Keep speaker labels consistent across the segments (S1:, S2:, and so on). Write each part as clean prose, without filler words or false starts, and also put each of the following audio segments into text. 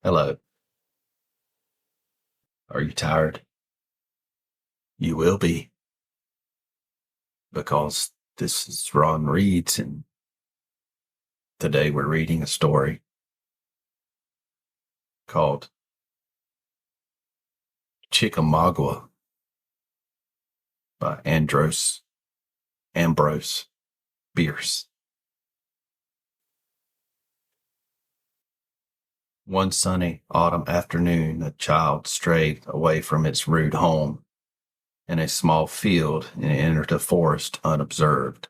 S1: Hello. Are you tired? You will be, because this is Ron Reed's, and today we're reading a story called Chickamauga by Ambrose Bierce. One sunny autumn afternoon, a child strayed away from its rude home in a small field and entered a forest unobserved.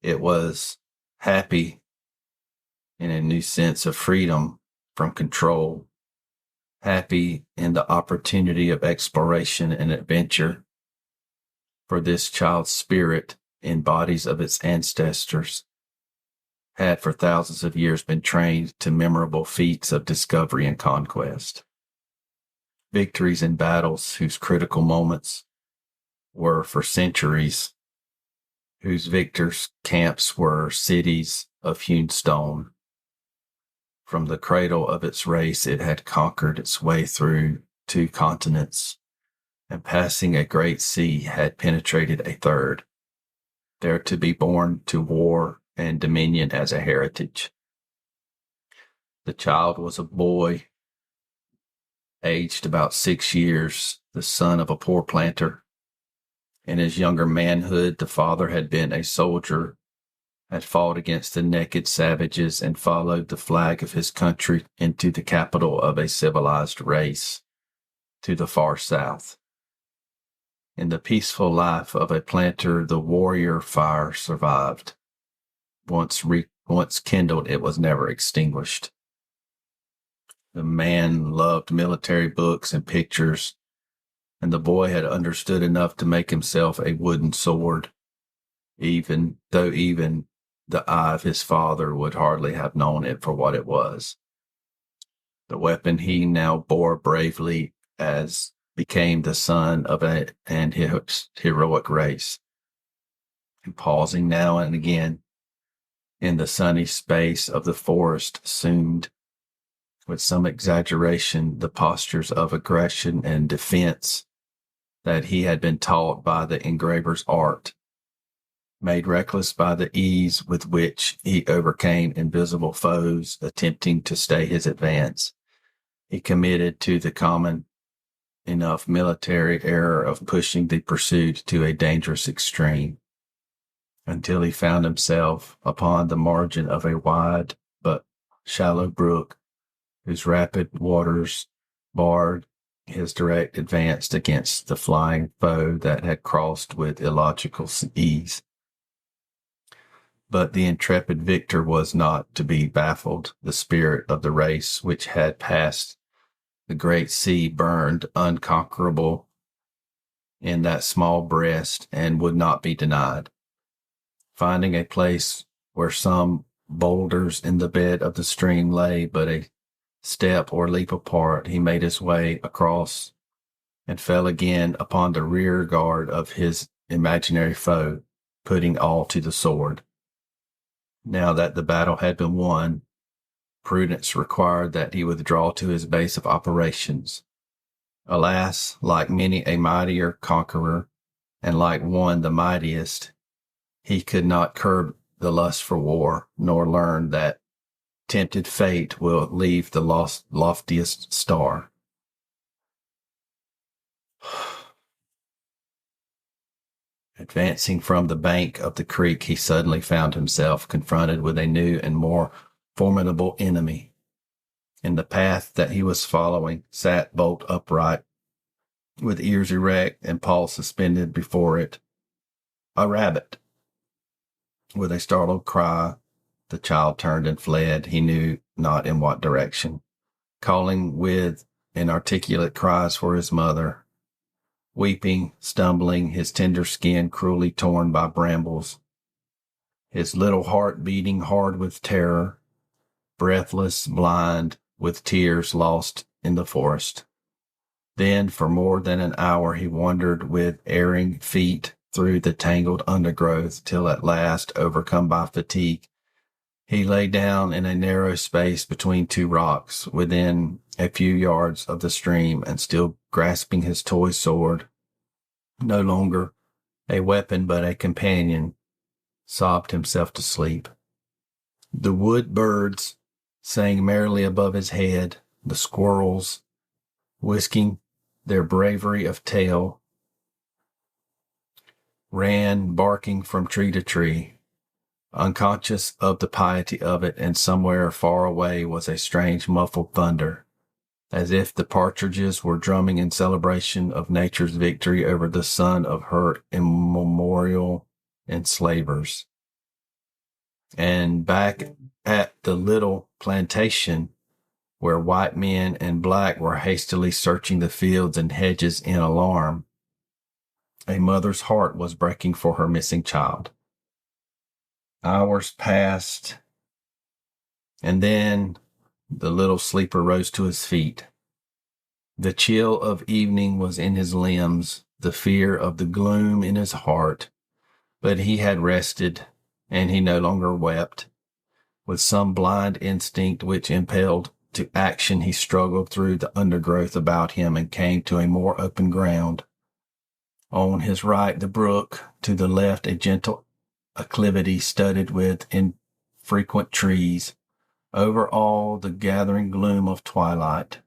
S1: It was happy in a new sense of freedom from control, happy in the opportunity of exploration and adventure. For this child's spirit, in bodies of its ancestors, had for thousands of years been trained to memorable feats of discovery and conquest. Victories in battles whose critical moments were for centuries, whose victors' camps were cities of hewn stone. From the cradle of its race, it had conquered its way through 2 continents, and passing a great sea had penetrated a third, there to be born to war and dominion as a heritage. The child was a boy, aged about 6 years, the son of a poor planter. In his younger manhood, the father had been a soldier, had fought against the naked savages, and followed the flag of his country into the capital of a civilized race, to the far south. In the peaceful life of a planter, the warrior fire survived. Once kindled, it was never extinguished. The man loved military books and pictures, and the boy had understood enough to make himself a wooden sword, even though the eye of his father would hardly have known it for what it was. The weapon he now bore bravely as became the son of an heroic race. And pausing now and again in the sunny space of the forest, assumed, with some exaggeration, the postures of aggression and defense that he had been taught by the engraver's art, made reckless by the ease with which he overcame invisible foes attempting to stay his advance. He committed to the common enough military error of pushing the pursuit to a dangerous extreme, until he found himself upon the margin of a wide but shallow brook, whose rapid waters barred his direct advance against the flying foe that had crossed with illogical ease. But the intrepid victor was not to be baffled. The spirit of the race which had passed the great sea burned unconquerable in that small breast and would not be denied. Finding a place where some boulders in the bed of the stream lay but a step or leap apart, he made his way across and fell again upon the rear guard of his imaginary foe, putting all to the sword. Now that the battle had been won, prudence required that he withdraw to his base of operations. Alas, like many a mightier conqueror, and like one the mightiest, he could not curb the lust for war, nor learn that tempted fate will leave the loftiest star. Advancing from the bank of the creek, he suddenly found himself confronted with a new and more formidable enemy. In the path that he was following sat bolt upright, with ears erect and paws suspended before it, a rabbit. With a startled cry, the child turned and fled, he knew not in what direction, calling with inarticulate cries for his mother. Weeping, stumbling, his tender skin cruelly torn by brambles, his little heart beating hard with terror, breathless, blind, with tears lost in the forest. Then for more than an hour he wandered with erring feet through the tangled undergrowth, till at last, overcome by fatigue, He lay down in a narrow space between two rocks within a few yards of the stream, and still grasping his toy sword, no longer a weapon but a companion, sobbed himself to sleep. The wood birds sang merrily above his head, the squirrels, whisking their bravery of tail, ran barking from tree to tree, unconscious of the piety of it, and somewhere far away was a strange muffled thunder, as if the partridges were drumming in celebration of nature's victory over the son of her immemorial enslavers. And back at the little plantation, where white men and black were hastily searching the fields and hedges in alarm, a mother's heart was breaking for her missing child. Hours passed, and then the little sleeper rose to his feet. The chill of evening was in his limbs, the fear of the gloom in his heart, but he had rested, and he no longer wept. With some blind instinct which impelled to action, he struggled through the undergrowth about him and came to a more open ground. On his right, the brook; to the left, a gentle acclivity studded with infrequent trees. Over all, the gathering gloom of twilight.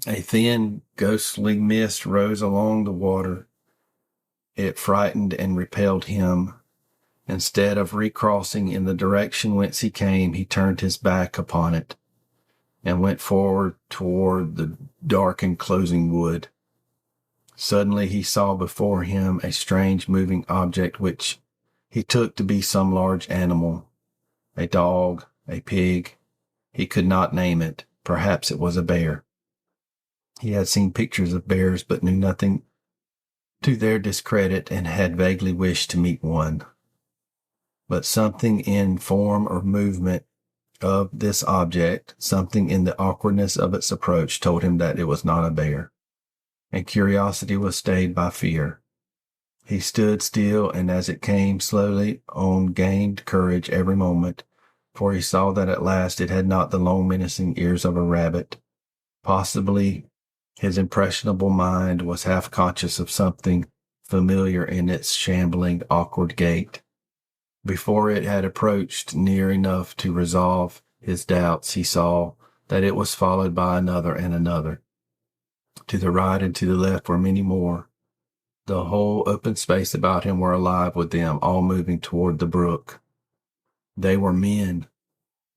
S1: A thin, ghostly mist rose along the water. It frightened and repelled him. Instead of recrossing in the direction whence he came, he turned his back upon it and went forward toward the dark enclosing wood. Suddenly he saw before him a strange moving object which he took to be some large animal, a dog, a pig. He could not name it. Perhaps it was a bear. He had seen pictures of bears, but knew nothing to their discredit, and had vaguely wished to meet one. But something in form or movement of this object, something in the awkwardness of its approach, told him that it was not a bear, and curiosity was stayed by fear. He stood still, and as it came slowly on, gained courage every moment, for he saw that at last it had not the long menacing ears of a rabbit. Possibly his impressionable mind was half conscious of something familiar in its shambling, awkward gait. Before it had approached near enough to resolve his doubts, he saw that it was followed by another and another. To the right and to the left were many more. The whole open space about him were alive with them, all moving toward the brook. They were men.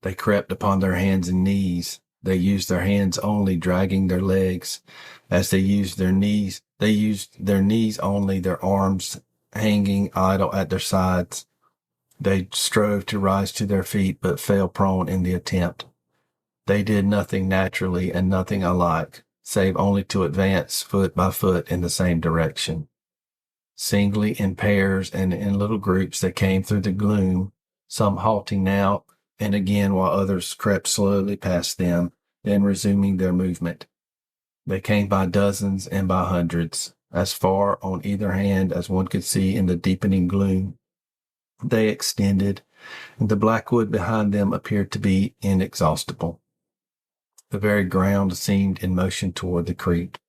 S1: They crept upon their hands and knees. They used their hands only, dragging their legs. As they used their knees only, their arms hanging idle at their sides. They strove to rise to their feet, but fell prone in the attempt. They did nothing naturally and nothing alike, save only to advance foot by foot in the same direction. Singly, in pairs, and in little groups, they came through the gloom, some halting now and again, while others crept slowly past them, then resuming their movement. They came by dozens and by hundreds, as far on either hand as one could see in the deepening gloom. They extended, and the black wood behind them appeared to be inexhaustible. The very ground seemed in motion toward the creek.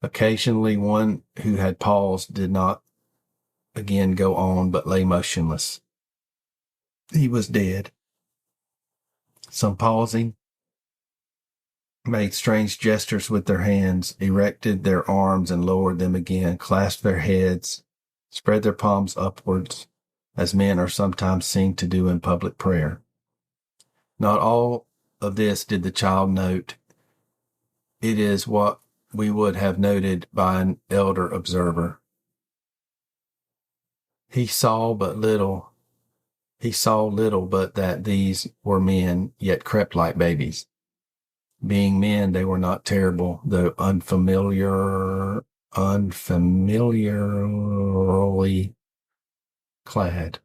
S1: Occasionally one who had paused did not again go on, but lay motionless. He was dead. Some pausing made strange gestures with their hands, erected their arms and lowered them again, clasped their heads, spread their palms upwards, as men are sometimes seen to do in public prayer. Not all of this did the child note. It is what we would have noted by an elder observer. He saw little, but that these were men, yet crept like babies. Being men, they were not terrible, though unfamiliarly clad.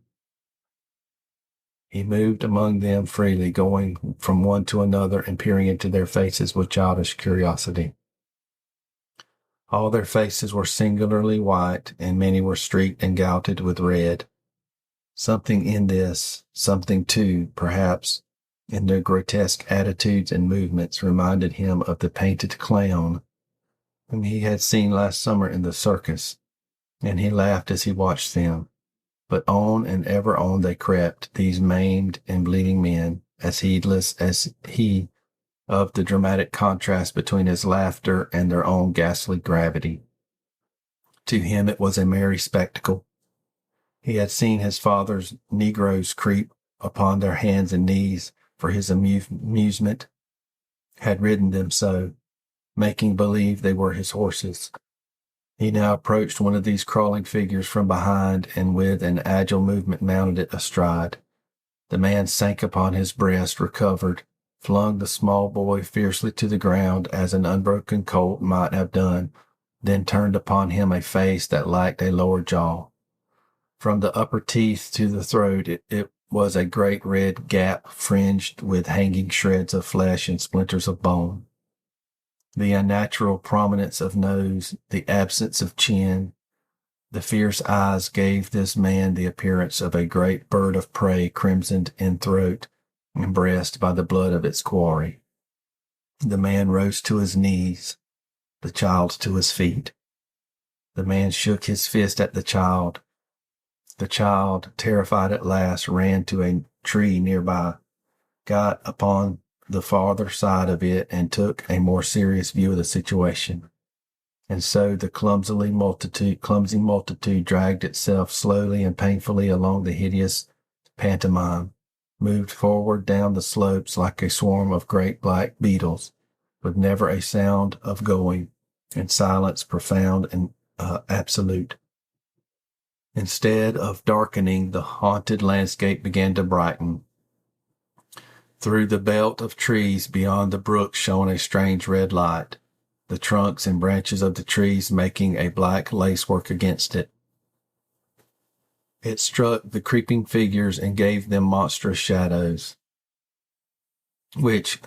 S1: He moved among them freely, going from one to another and peering into their faces with childish curiosity. All their faces were singularly white, and many were streaked and gouted with red. Something in this, something too, perhaps, in their grotesque attitudes and movements reminded him of the painted clown whom he had seen last summer in the circus, and he laughed as he watched them. But on and ever on they crept, these maimed and bleeding men, as heedless as he of the dramatic contrast between his laughter and their own ghastly gravity. To him it was a merry spectacle. He had seen his father's negroes creep upon their hands and knees for his amusement, had ridden them so, making believe they were his horses. He now approached one of these crawling figures from behind and with an agile movement mounted it astride. The man sank upon his breast, recovered, flung the small boy fiercely to the ground as an unbroken colt might have done, then turned upon him a face that lacked a lower jaw. From the upper teeth to the throat, it was a great red gap fringed with hanging shreds of flesh and splinters of bone. The unnatural prominence of nose, the absence of chin, the fierce eyes gave this man the appearance of a great bird of prey crimsoned in throat and breast by the blood of its quarry. The man rose to his knees, the child to his feet. The man shook his fist at the child. The child, terrified at last, ran to a tree nearby, got upon the farther side of it, and took a more serious view of the situation. And so the clumsy multitude dragged itself slowly and painfully along the hideous pantomime, moved forward down the slopes like a swarm of great black beetles, with never a sound of going, and silence profound and absolute. Instead of darkening, the haunted landscape began to brighten. Through the belt of trees beyond the brook shone a strange red light, the trunks and branches of the trees making a black lacework against it. It struck the creeping figures and gave them monstrous shadows, which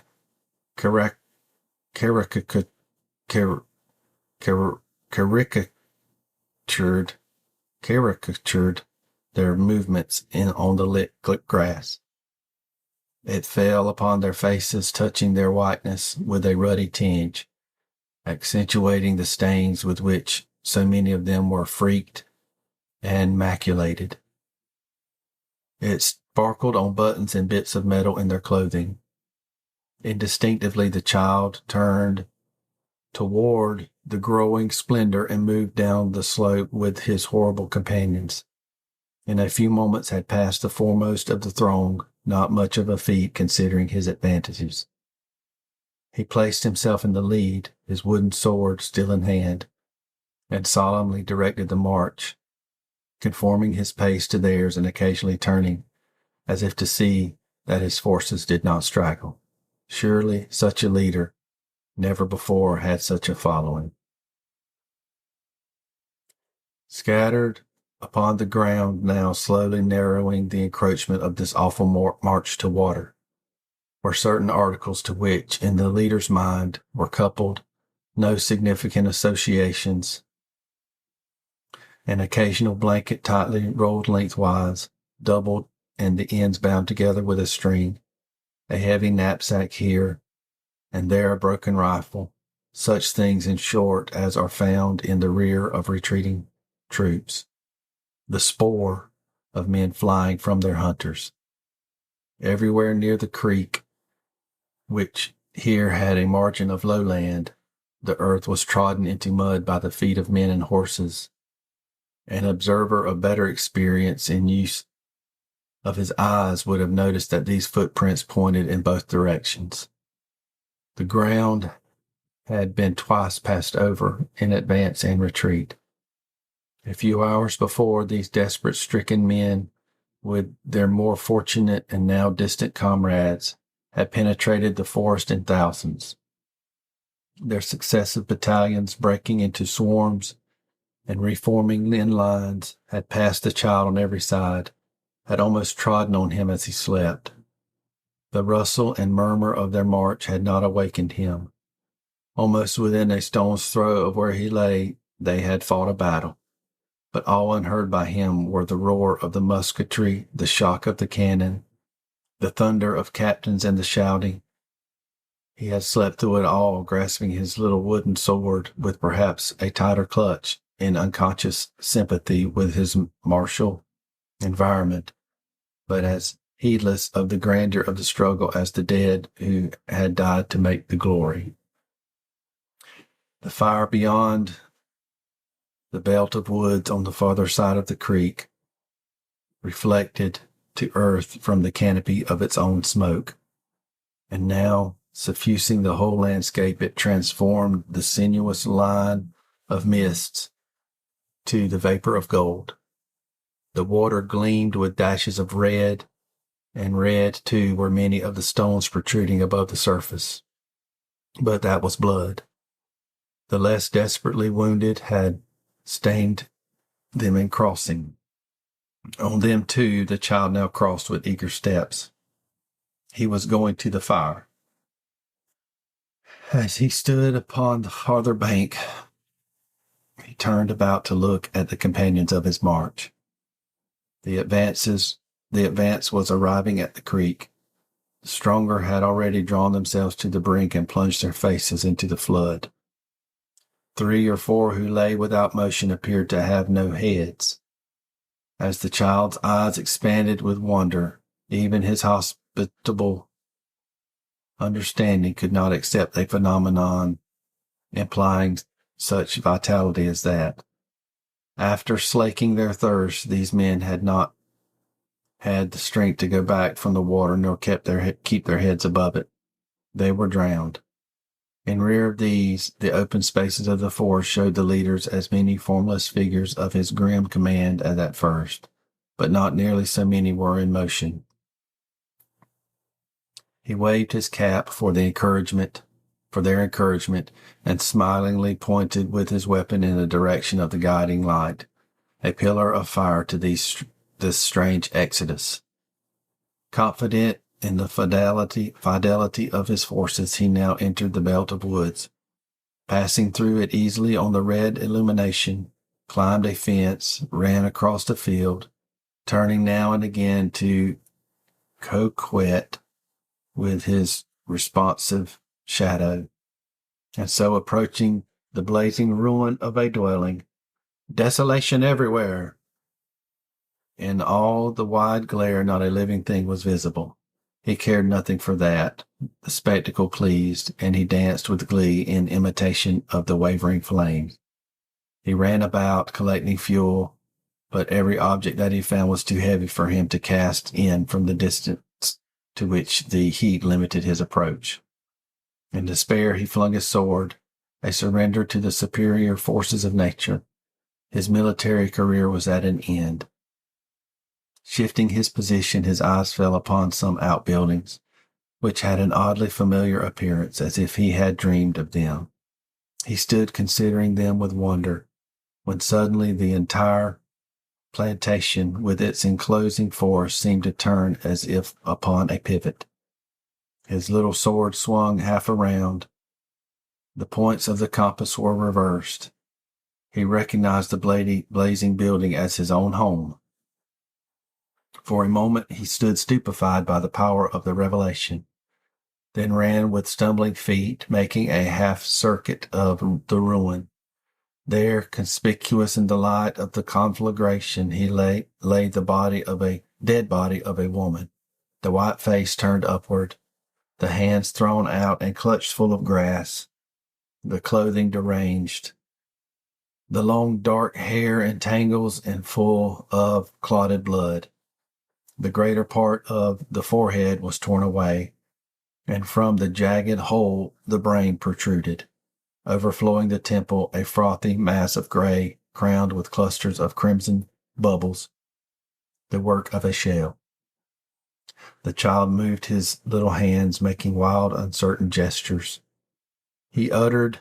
S1: caricatured their movements on the lit grass. It fell upon their faces, touching their whiteness with a ruddy tinge, accentuating the stains with which so many of them were freaked and maculated. It sparkled on buttons and bits of metal in their clothing. Instinctively the child turned toward the growing splendor and moved down the slope with his horrible companions. In a few moments had passed the foremost of the throng, not much of a feat considering his advantages. He placed himself in the lead, his wooden sword still in hand, and solemnly directed the march, conforming his pace to theirs and occasionally turning, as if to see that his forces did not straggle. Surely such a leader never before had such a following. Scattered upon the ground now, slowly narrowing the encroachment of this awful march to water, were certain articles to which, in the leader's mind, were coupled no significant associations: an occasional blanket tightly rolled lengthwise, doubled, and the ends bound together with a string, a heavy knapsack here, and there a broken rifle, such things, in short, as are found in the rear of retreating troops, the spoor of men flying from their hunters. Everywhere near the creek, which here had a margin of lowland, the earth was trodden into mud by the feet of men and horses. An observer of better experience in use of his eyes would have noticed that these footprints pointed in both directions. The ground had been twice passed over in advance and retreat. A few hours before, these desperate stricken men, with their more fortunate and now distant comrades, had penetrated the forest in thousands. Their successive battalions, breaking into swarms and reforming in lines, had passed the child on every side, had almost trodden on him as he slept. The rustle and murmur of their march had not awakened him. Almost within a stone's throw of where he lay, they had fought a battle. but all unheard by him were the roar of the musketry, the shock of the cannon, the thunder of captains, and the shouting. He had slept through it all, grasping his little wooden sword with perhaps a tighter clutch, in unconscious sympathy with his martial environment, but as heedless of the grandeur of the struggle as the dead who had died to make the glory. The fire beyond the belt of woods on the farther side of the creek reflected to earth from the canopy of its own smoke, and now, suffusing the whole landscape, it transformed the sinuous line of mists to the vapor of gold. The water gleamed with dashes of red, and red, too, were many of the stones protruding above the surface. But that was blood. The less desperately wounded had stained them in crossing. On them, too, the child now crossed with eager steps. He was going to the fire. As he stood upon the farther bank, he turned about to look at the companions of his march. The advance was arriving at the creek. The stronger had already drawn themselves to the brink and plunged their faces into the flood. 3 or 4 who lay without motion appeared to have no heads. As the child's eyes expanded with wonder, even his hospitable understanding could not accept a phenomenon implying such vitality as that. After slaking their thirst, these men had not had the strength to go back from the water, nor keep their heads above it. They were drowned. In rear of these, the open spaces of the forest showed the leaders as many formless figures of his grim command as at first, but not nearly so many were in motion. He waved his cap for their encouragement, and smilingly pointed with his weapon in the direction of the guiding light, a pillar of fire to this strange exodus. Confident in the fidelity of his forces, he now entered the belt of woods, passing through it easily on the red illumination, climbed a fence, ran across the field, turning now and again to coquet with his responsive shadow, and so approaching the blazing ruin of a dwelling. Desolation everywhere! In all the wide glare not a living thing was visible. He cared nothing for that. The spectacle pleased, and he danced with glee in imitation of the wavering flames. He ran about, collecting fuel, but every object that he found was too heavy for him to cast in from the distance to which the heat limited his approach. In despair, he flung his sword, a surrender to the superior forces of nature. His military career was at an end. Shifting his position, his eyes fell upon some outbuildings, which had an oddly familiar appearance, as if he had dreamed of them. He stood considering them with wonder, when suddenly the entire plantation, with its enclosing forest, seemed to turn as if upon a pivot. His little sword swung half around. The points of the compass were reversed. He recognized the blazing building as his own home. For a moment he stood stupefied by the power of the revelation, then ran with stumbling feet, making a half circuit of the ruin. There, conspicuous in the light of the conflagration, he lay the dead body of a woman, the white face turned upward, the hands thrown out and clutched full of grass, the clothing deranged, the long dark hair in tangles and full of clotted blood. The greater part of the forehead was torn away, and from the jagged hole the brain protruded, overflowing the temple, a frothy mass of gray, crowned with clusters of crimson bubbles, the work of a shell. The child moved his little hands, making wild, uncertain gestures. He uttered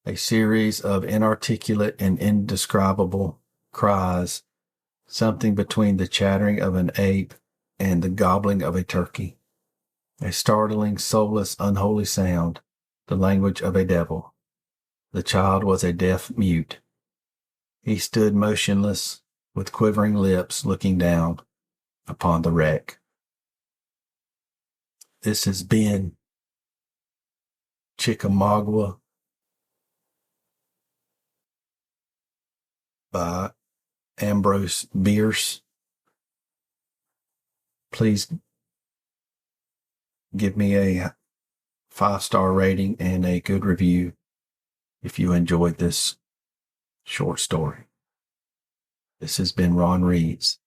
S1: a series of inarticulate and indescribable cries, something between the chattering of an ape and the gobbling of a turkey. A startling, soulless, unholy sound, the language of a devil. The child was a deaf mute. He stood motionless, with quivering lips, looking down upon the wreck. This has been Chickamauga by Ambrose Bierce. Please give me a 5-star rating and a good review if you enjoyed this short story. This has been Ron Reeds.